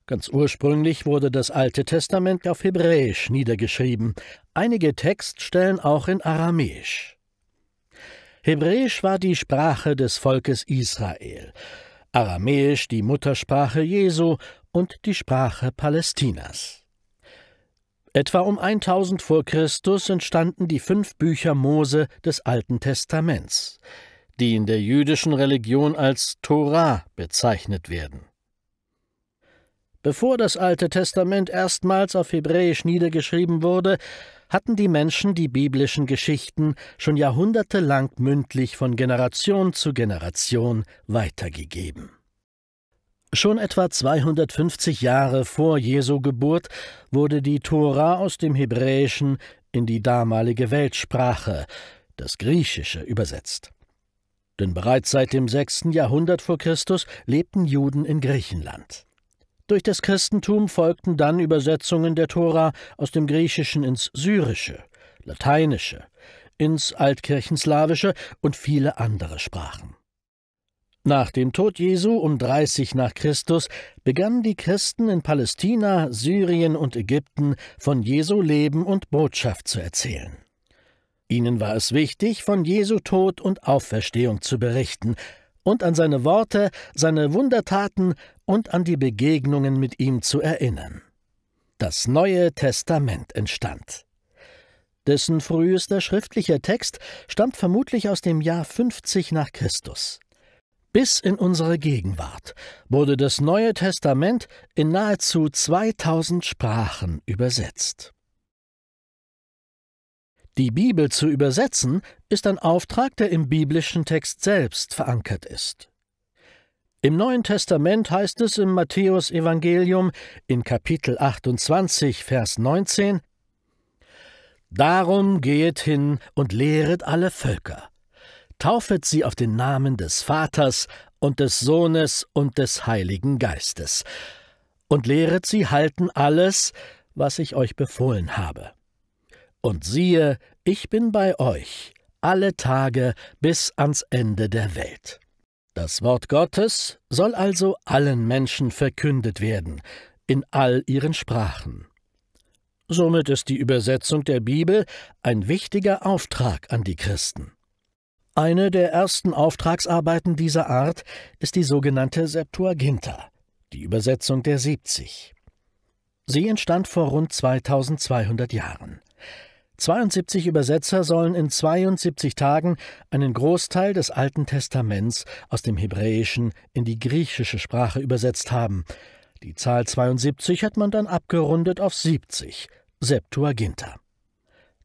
Ganz ursprünglich wurde das Alte Testament auf Hebräisch niedergeschrieben. Einige Textstellen auch in Aramäisch. Hebräisch war die Sprache des Volkes Israel, Aramäisch die Muttersprache Jesu und die Sprache Palästinas. Etwa um 1000 vor Christus entstanden die 5 Bücher Mose des Alten Testaments, die in der jüdischen Religion als Tora bezeichnet werden. Bevor das Alte Testament erstmals auf Hebräisch niedergeschrieben wurde, hatten die Menschen die biblischen Geschichten schon jahrhundertelang mündlich von Generation zu Generation weitergegeben. Schon etwa 250 Jahre vor Jesu Geburt wurde die Tora aus dem Hebräischen in die damalige Weltsprache, das Griechische, übersetzt. Denn bereits seit dem 6. Jahrhundert vor Christus lebten Juden in Griechenland. Durch das Christentum folgten dann Übersetzungen der Tora aus dem Griechischen ins Syrische, Lateinische, ins Altkirchenslawische und viele andere Sprachen. Nach dem Tod Jesu um 30 nach Christus begannen die Christen in Palästina, Syrien und Ägypten von Jesu Leben und Botschaft zu erzählen. Ihnen war es wichtig, von Jesu Tod und Auferstehung zu berichten und an seine Worte, seine Wundertaten und an die Begegnungen mit ihm zu erinnern. Das Neue Testament entstand. Dessen frühester schriftlicher Text stammt vermutlich aus dem Jahr 50 nach Christus. Bis in unsere Gegenwart wurde das Neue Testament in nahezu 2000 Sprachen übersetzt. Die Bibel zu übersetzen, ist ein Auftrag, der im biblischen Text selbst verankert ist. Im Neuen Testament heißt es im Matthäus-Evangelium in Kapitel 28, Vers 19: »Darum gehet hin und lehret alle Völker, taufet sie auf den Namen des Vaters und des Sohnes und des Heiligen Geistes, und lehret sie halten alles, was ich euch befohlen habe. Und siehe, ich bin bei euch alle Tage bis ans Ende der Welt.« Das Wort Gottes soll also allen Menschen verkündet werden, in all ihren Sprachen. Somit ist die Übersetzung der Bibel ein wichtiger Auftrag an die Christen. Eine der ersten Auftragsarbeiten dieser Art ist die sogenannte Septuaginta, die Übersetzung der 70. Sie entstand vor rund 2200 Jahren. 72 Übersetzer sollen in 72 Tagen einen Großteil des Alten Testaments aus dem Hebräischen in die griechische Sprache übersetzt haben. Die Zahl 72 hat man dann abgerundet auf 70, Septuaginta.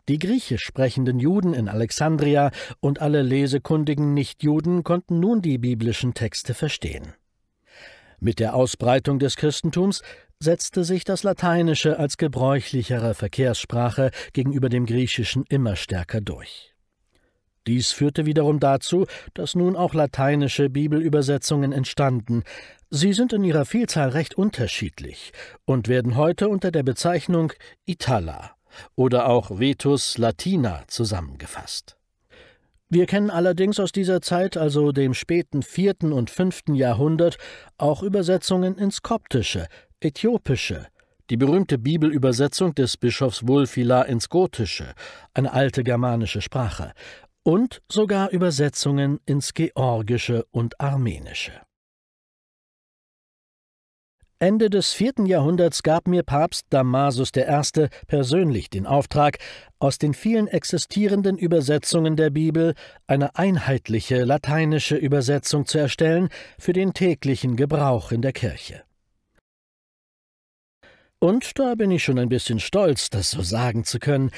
Die griechisch sprechenden Juden in Alexandria und alle lesekundigen Nichtjuden konnten nun die biblischen Texte verstehen. Mit der Ausbreitung des Christentums setzte sich das Lateinische als gebräuchlichere Verkehrssprache gegenüber dem Griechischen immer stärker durch. Dies führte wiederum dazu, dass nun auch lateinische Bibelübersetzungen entstanden. Sie sind in ihrer Vielzahl recht unterschiedlich und werden heute unter der Bezeichnung Itala oder auch Vetus Latina zusammengefasst. Wir kennen allerdings aus dieser Zeit, also dem späten 4. und 5. Jahrhundert, auch Übersetzungen ins Koptische, Äthiopische, die berühmte Bibelübersetzung des Bischofs Wulfila ins Gotische, eine alte germanische Sprache, und sogar Übersetzungen ins Georgische und Armenische. Ende des 4. Jahrhunderts gab mir Papst Damasus I. persönlich den Auftrag, aus den vielen existierenden Übersetzungen der Bibel eine einheitliche lateinische Übersetzung zu erstellen für den täglichen Gebrauch in der Kirche. Und da bin ich schon ein bisschen stolz, das so sagen zu können.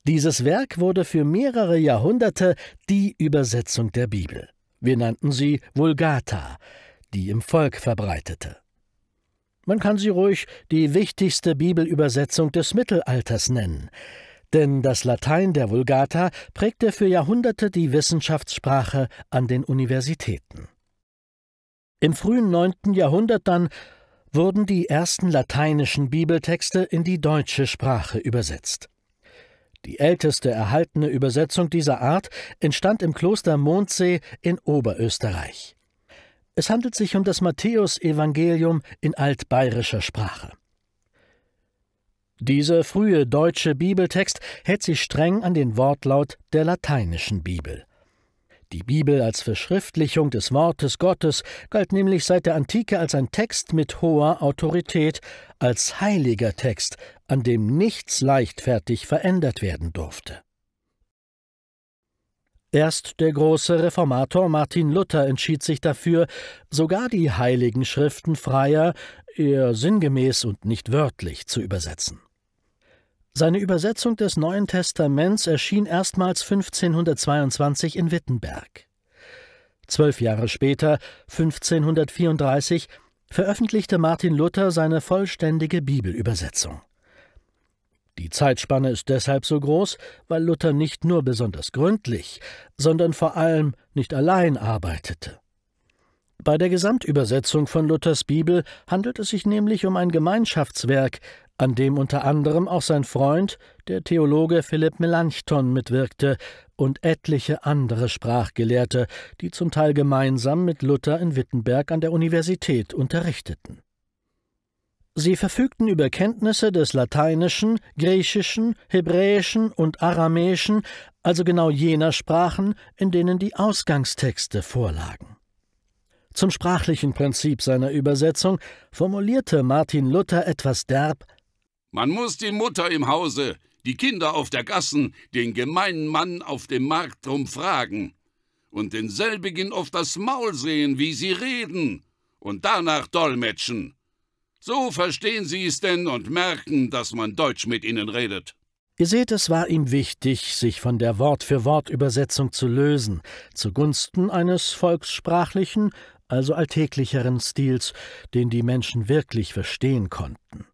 Dieses Werk wurde für mehrere Jahrhunderte die Übersetzung der Bibel. Wir nannten sie Vulgata, die im Volk verbreitete. Man kann sie ruhig die wichtigste Bibelübersetzung des Mittelalters nennen, denn das Latein der Vulgata prägte für Jahrhunderte die Wissenschaftssprache an den Universitäten. Im frühen 9. Jahrhundert dann wurden die ersten lateinischen Bibeltexte in die deutsche Sprache übersetzt. Die älteste erhaltene Übersetzung dieser Art entstand im Kloster Mondsee in Oberösterreich. Es handelt sich um das Matthäusevangelium in altbayerischer Sprache. Dieser frühe deutsche Bibeltext hält sich streng an den Wortlaut der lateinischen Bibel. Die Bibel als Verschriftlichung des Wortes Gottes galt nämlich seit der Antike als ein Text mit hoher Autorität, als heiliger Text, an dem nichts leichtfertig verändert werden durfte. Erst der große Reformator Martin Luther entschied sich dafür, sogar die Heiligen Schriften freier, eher sinngemäß und nicht wörtlich zu übersetzen. Seine Übersetzung des Neuen Testaments erschien erstmals 1522 in Wittenberg. 12 Jahre später, 1534, veröffentlichte Martin Luther seine vollständige Bibelübersetzung. Die Zeitspanne ist deshalb so groß, weil Luther nicht nur besonders gründlich, sondern vor allem nicht allein arbeitete. Bei der Gesamtübersetzung von Luthers Bibel handelt es sich nämlich um ein Gemeinschaftswerk, an dem unter anderem auch sein Freund, der Theologe Philipp Melanchthon, mitwirkte und etliche andere Sprachgelehrte, die zum Teil gemeinsam mit Luther in Wittenberg an der Universität unterrichteten. Sie verfügten über Kenntnisse des Lateinischen, Griechischen, Hebräischen und Aramäischen, also genau jener Sprachen, in denen die Ausgangstexte vorlagen. Zum sprachlichen Prinzip seiner Übersetzung formulierte Martin Luther etwas derb: Man muss die Mutter im Hause, die Kinder auf der Gassen, den gemeinen Mann auf dem Markt drum fragen und denselbigen auf das Maul sehen, wie sie reden, und danach dolmetschen. So verstehen sie es denn und merken, dass man Deutsch mit ihnen redet. Ihr seht, es war ihm wichtig, sich von der Wort-für-Wort-Übersetzung zu lösen, zugunsten eines volkssprachlichen, also alltäglicheren Stils, den die Menschen wirklich verstehen konnten.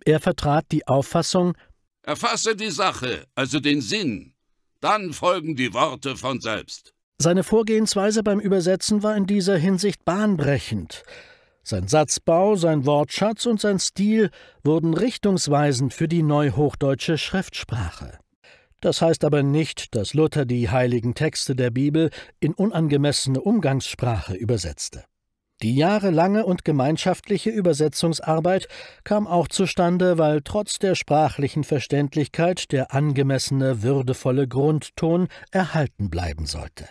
Er vertrat die Auffassung: Erfasse die Sache, also den Sinn, dann folgen die Worte von selbst. Seine Vorgehensweise beim Übersetzen war in dieser Hinsicht bahnbrechend. Sein Satzbau, sein Wortschatz und sein Stil wurden richtungsweisend für die neuhochdeutsche Schriftsprache. Das heißt aber nicht, dass Luther die heiligen Texte der Bibel in unangemessene Umgangssprache übersetzte. Die jahrelange und gemeinschaftliche Übersetzungsarbeit kam auch zustande, weil trotz der sprachlichen Verständlichkeit der angemessene, würdevolle Grundton erhalten bleiben sollte.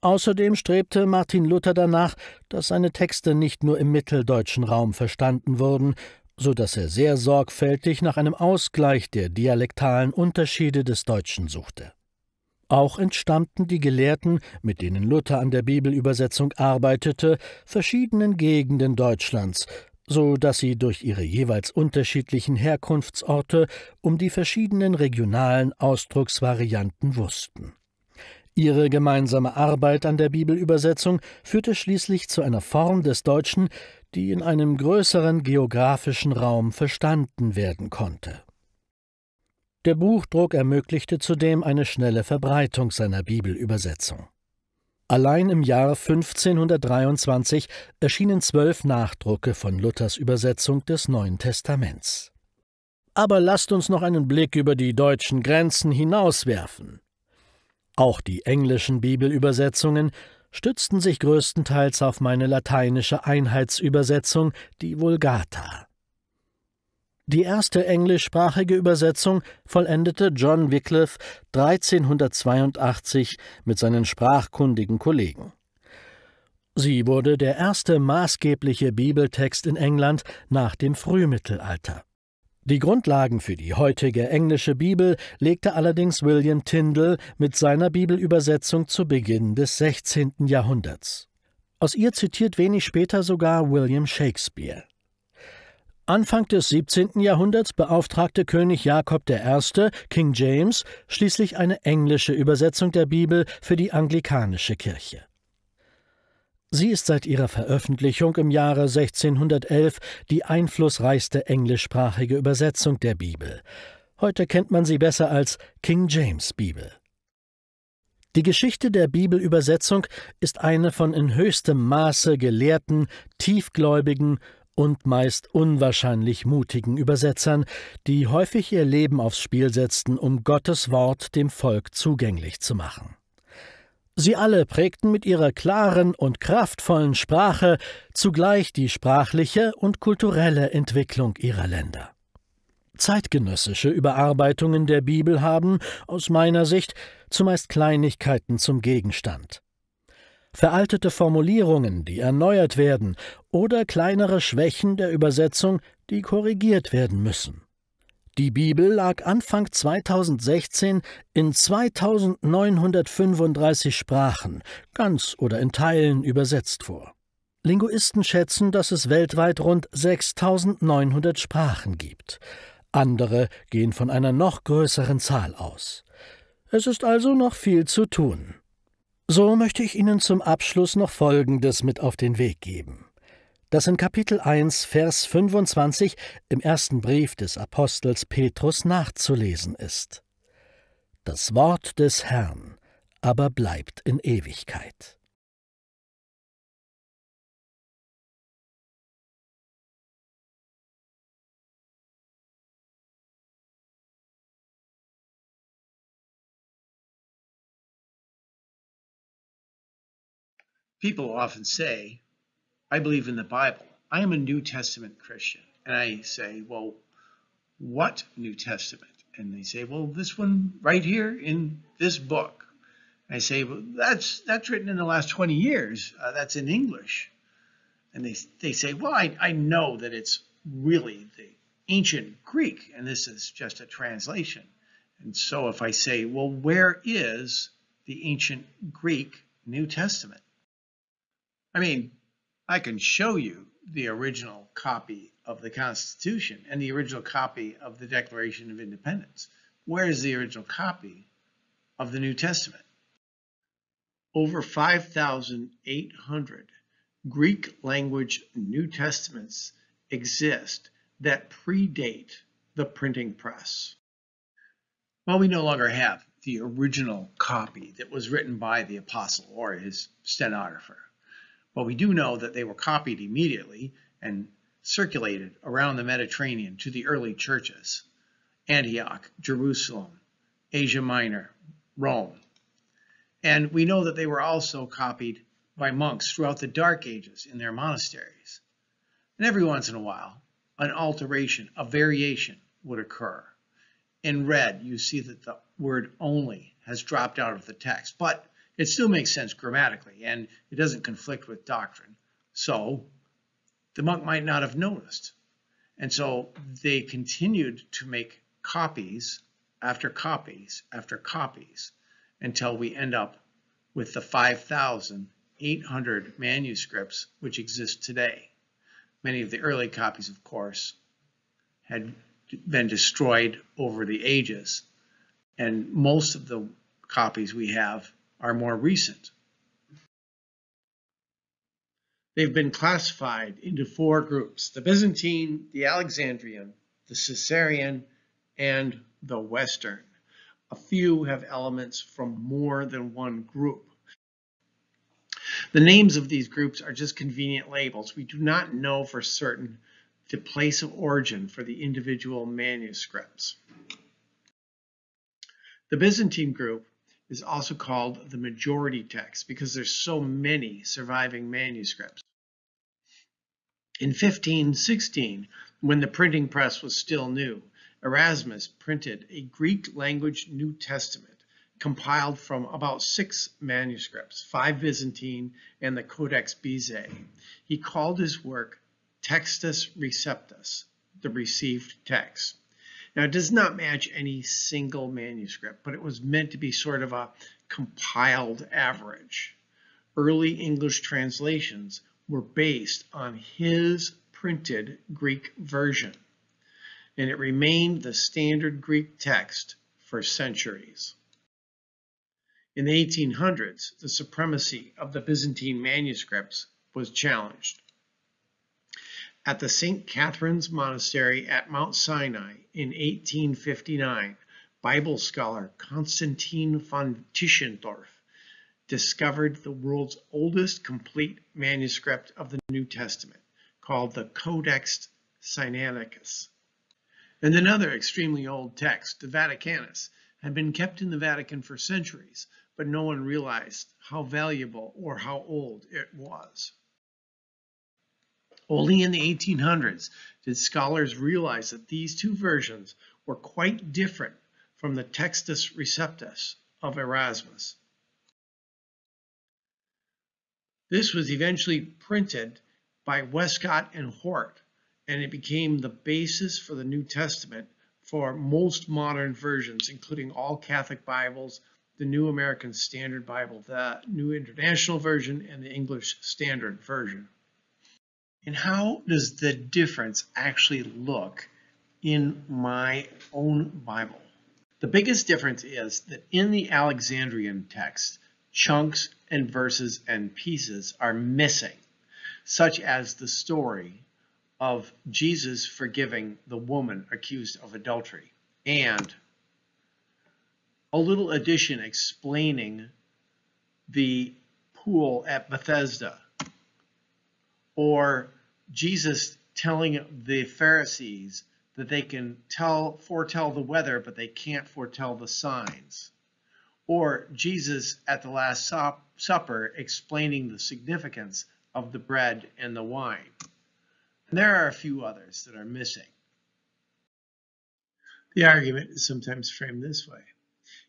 Außerdem strebte Martin Luther danach, dass seine Texte nicht nur im mitteldeutschen Raum verstanden wurden, so dass er sehr sorgfältig nach einem Ausgleich der dialektalen Unterschiede des Deutschen suchte. Auch entstammten die Gelehrten, mit denen Luther an der Bibelübersetzung arbeitete, verschiedenen Gegenden Deutschlands, so dass sie durch ihre jeweils unterschiedlichen Herkunftsorte um die verschiedenen regionalen Ausdrucksvarianten wussten. Ihre gemeinsame Arbeit an der Bibelübersetzung führte schließlich zu einer Form des Deutschen, die in einem größeren geografischen Raum verstanden werden konnte. Der Buchdruck ermöglichte zudem eine schnelle Verbreitung seiner Bibelübersetzung. Allein im Jahr 1523 erschienen 12 Nachdrucke von Luthers Übersetzung des Neuen Testaments. Aber lasst uns noch einen Blick über die deutschen Grenzen hinauswerfen. Auch die englischen Bibelübersetzungen stützten sich größtenteils auf meine lateinische Einheitsübersetzung, die Vulgata. Die erste englischsprachige Übersetzung vollendete John Wycliffe 1382 mit seinen sprachkundigen Kollegen. Sie wurde der erste maßgebliche Bibeltext in England nach dem Frühmittelalter. Die Grundlagen für die heutige englische Bibel legte allerdings William Tyndale mit seiner Bibelübersetzung zu Beginn des 16. Jahrhunderts. Aus ihr zitiert wenig später sogar William Shakespeare. Anfang des 17. Jahrhunderts beauftragte König Jakob I., King James, schließlich eine englische Übersetzung der Bibel für die anglikanische Kirche. Sie ist seit ihrer Veröffentlichung im Jahre 1611 die einflussreichste englischsprachige Übersetzung der Bibel. Heute kennt man sie besser als King James Bibel. Die Geschichte der Bibelübersetzung ist eine von in höchstem Maße gelehrten, tiefgläubigen und meist unwahrscheinlich mutigen Übersetzern, die häufig ihr Leben aufs Spiel setzten, um Gottes Wort dem Volk zugänglich zu machen. Sie alle prägten mit ihrer klaren und kraftvollen Sprache zugleich die sprachliche und kulturelle Entwicklung ihrer Länder. Zeitgenössische Überarbeitungen der Bibel haben, aus meiner Sicht, zumeist Kleinigkeiten zum Gegenstand. Veraltete Formulierungen, die erneuert werden, oder kleinere Schwächen der Übersetzung, die korrigiert werden müssen. Die Bibel lag Anfang 2016 in 2935 Sprachen, ganz oder in Teilen übersetzt vor. Linguisten schätzen, dass es weltweit rund 6900 Sprachen gibt. Andere gehen von einer noch größeren Zahl aus. Es ist also noch viel zu tun. So möchte ich Ihnen zum Abschluss noch Folgendes mit auf den Weg geben, das in Kapitel 1, Vers 25 im ersten Brief des Apostels Petrus nachzulesen ist. Das Wort des Herrn aber bleibt in Ewigkeit. People often say, I believe in the Bible. I am a New Testament Christian. And I say, well, what New Testament? And they say, well, this one right here in this book. And I say, well, that's written in the last 20 years. That's in English. And they say, well, I know that it's really the ancient Greek, and this is just a translation. And so if I say, well, where is the ancient Greek New Testament? I mean, I can show you the original copy of the Constitution and the original copy of the Declaration of Independence. Where is the original copy of the New Testament? Over 5,800 Greek language New Testaments exist that predate the printing press. Well, we no longer have the original copy that was written by the apostle or his stenographer. But we do know that they were copied immediately and circulated around the Mediterranean to the early churches: Antioch, Jerusalem, Asia Minor, Rome. And we know that they were also copied by monks throughout the Dark Ages in their monasteries. And every once in a while, an alteration, a variation would occur. In red, you see that the word only has dropped out of the text, but it still makes sense grammatically, and it doesn't conflict with doctrine. So the monk might not have noticed. And so they continued to make copies after copies after copies until we end up with the 5,800 manuscripts which exist today. Many of the early copies, of course, had been destroyed over the ages, and most of the copies we have are more recent. They've been classified into four groups: the Byzantine, the Alexandrian, the Caesarean, and the Western. A few have elements from more than one group. The names of these groups are just convenient labels. We do not know for certain the place of origin for the individual manuscripts. The Byzantine group is also called the majority text because there's so many surviving manuscripts. In 1516, when the printing press was still new, Erasmus printed a Greek language New Testament compiled from about 6 manuscripts, 5 Byzantine and the Codex Bezae. He called his work Textus Receptus, the received text. Now, it does not match any single manuscript, but it was meant to be sort of a compiled average. Early English translations were based on his printed Greek version, and it remained the standard Greek text for centuries. In the 1800s, the supremacy of the Byzantine manuscripts was challenged. At the St. Catherine's Monastery at Mount Sinai in 1859, Bible scholar Konstantin von Tischendorf discovered the world's oldest complete manuscript of the New Testament, called the Codex Sinaiticus. And another extremely old text, the Vaticanus, had been kept in the Vatican for centuries, but no one realized how valuable or how old it was. Only in the 1800s did scholars realize that these two versions were quite different from the Textus Receptus of Erasmus. This was eventually printed by Westcott and Hort, and it became the basis for the New Testament for most modern versions, including all Catholic Bibles, the New American Standard Bible, the New International Version, and the English Standard Version. And how does the difference actually look in my own Bible? The biggest difference is that in the Alexandrian text, chunks and verses and pieces are missing, such as the story of Jesus forgiving the woman accused of adultery, and a little addition explaining the pool at Bethesda, or Jesus telling the Pharisees that they can foretell the weather, but they can't foretell the signs. Or Jesus at the Last Supper explaining the significance of the bread and the wine. And there are a few others that are missing. The argument is sometimes framed this way.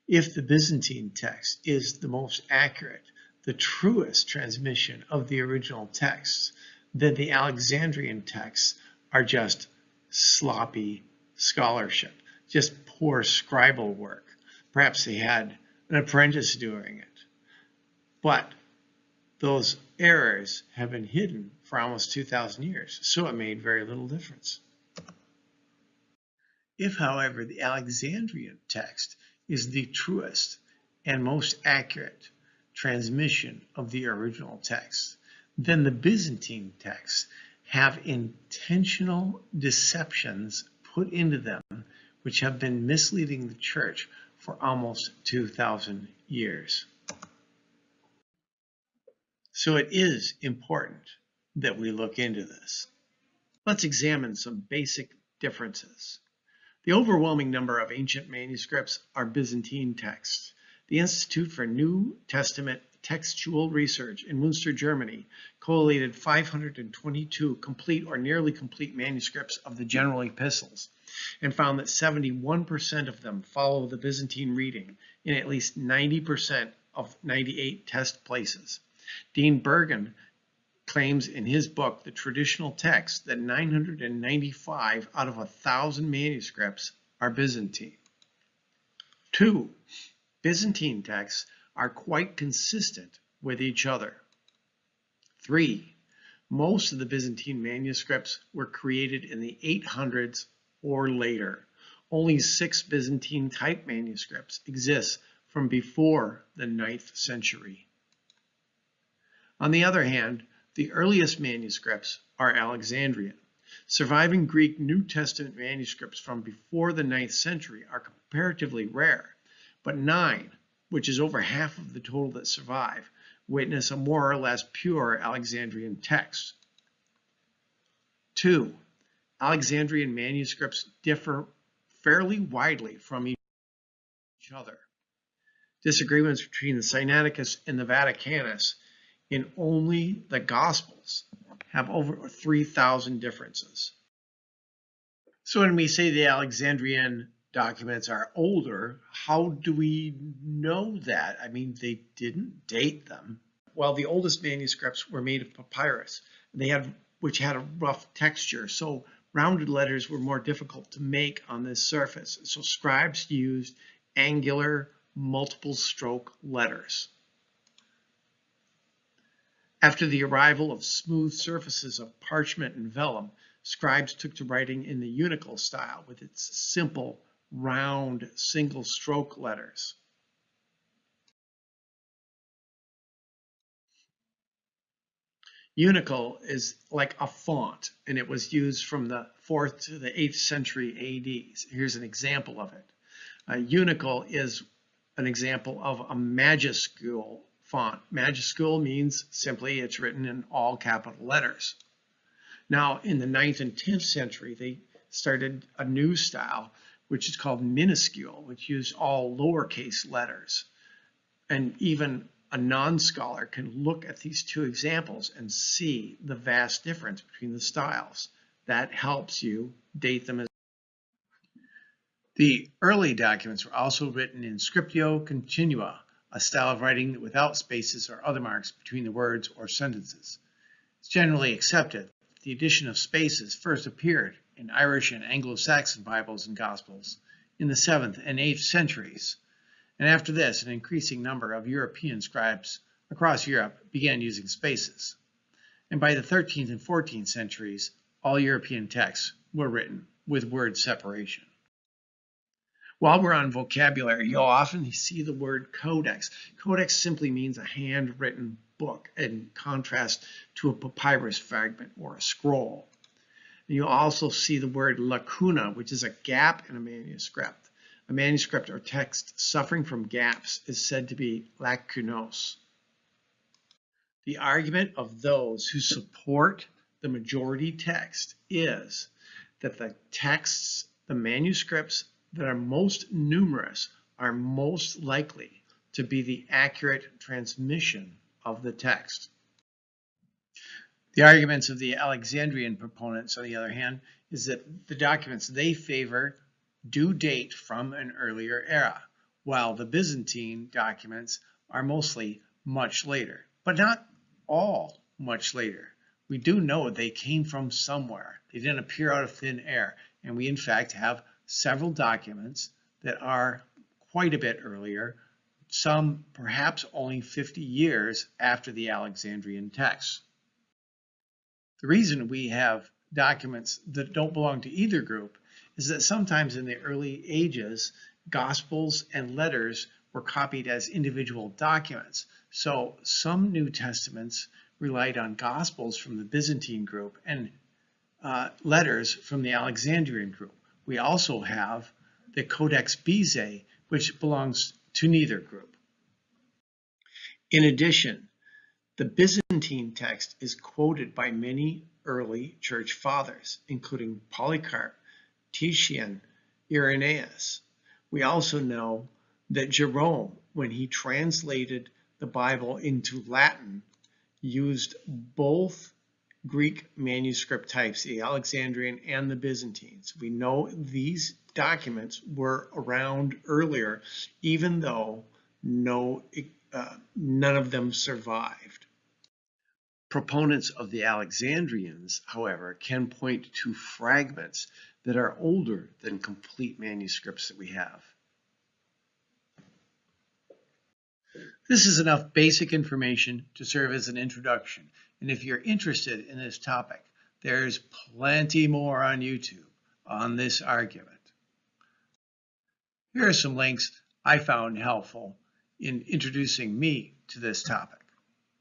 If the Byzantine text is the most accurate, the truest transmission of the original text, then the Alexandrian texts are just sloppy scholarship, just poor scribal work. Perhaps they had an apprentice doing it. But those errors have been hidden for almost 2,000 years, so it made very little difference. If, however, the Alexandrian text is the truest and most accurate transmission of the original text, then the Byzantine texts have intentional deceptions put into them which have been misleading the church for almost 2,000 years. So it is important that we look into this. Let's examine some basic differences. The overwhelming number of ancient manuscripts are Byzantine texts. The Institute for New Testament Textual Research in Münster, Germany, collated 522 complete or nearly complete manuscripts of the general epistles and found that 71% of them follow the Byzantine reading in at least 90% of 98 test places. Dean Bergen claims in his book, The Traditional Text, that 995 out of 1,000 manuscripts are Byzantine. 2. Byzantine texts are quite consistent with each other. 3. Most of the Byzantine manuscripts were created in the 800s or later. Only 6 Byzantine type manuscripts exist from before the 9th century. On the other hand, the earliest manuscripts are Alexandrian. Surviving Greek New Testament manuscripts from before the 9th century are comparatively rare, but 9, which is over half of the total that survive, witness a more or less pure Alexandrian text. 2. Alexandrian manuscripts differ fairly widely from each other. Disagreements between the Sinaiticus and the Vaticanus in only the Gospels have over 3,000 differences. So when we say the Alexandrian documents are older, how do we know that? I mean, they didn't date them. Well, the oldest manuscripts were made of papyrus, which had a rough texture, so rounded letters were more difficult to make on this surface. So scribes used angular, multiple stroke letters. After the arrival of smooth surfaces of parchment and vellum, scribes took to writing in the unical style with its simple, round, single-stroke letters. Unical is like a font, and it was used from the 4th to the 8th century AD. Here's an example of it. Unical is an example of a majuscule font. Majuscule means simply it's written in all capital letters. Now, in the 9th and 10th century, they started a new style, which is called minuscule, which used all lowercase letters. And even a non-scholar can look at these two examples and see the vast difference between the styles. That helps you date them. The early documents were also written in scriptio continua, a style of writing without spaces or other marks between the words or sentences. It's generally accepted that the addition of spaces first appeared in Irish and Anglo-Saxon Bibles and Gospels in the 7th and 8th centuries. And after this, an increasing number of European scribes across Europe began using spaces. And by the 13th and 14th centuries, all European texts were written with word separation. While we're on vocabulary, you'll often see the word codex. Codex simply means a handwritten book, in contrast to a papyrus fragment or a scroll. And you'll also see the word lacuna, which is a gap in a manuscript. A manuscript or text suffering from gaps is said to be lacunose. The argument of those who support the majority text is that the texts, the manuscripts that are most numerous are most likely to be the accurate transmission of the text. The arguments of the Alexandrian proponents, on the other hand, is that the documents they favor do date from an earlier era, while the Byzantine documents are mostly much later, but not all much later. We do know they came from somewhere. They didn't appear out of thin air, and we in fact have several documents that are quite a bit earlier, some perhaps only 50 years after the Alexandrian texts. The reason we have documents that don't belong to either group is that sometimes in the early ages, Gospels and letters were copied as individual documents. So some New Testaments relied on Gospels from the Byzantine group and letters from the Alexandrian group. We also have the Codex Bezae, which belongs to neither group. In addition, the Byzantine text is quoted by many early church fathers, including Polycarp, Titian, Irenaeus. We also know that Jerome, when he translated the Bible into Latin, used both Greek manuscript types, the Alexandrian and the Byzantines. We know these documents were around earlier, even though none of them survived. Proponents of the Alexandrians, however, can point to fragments that are older than complete manuscripts that we have. This is enough basic information to serve as an introduction. And if you're interested in this topic, there's plenty more on YouTube on this argument. Here are some links I found helpful in introducing me to this topic.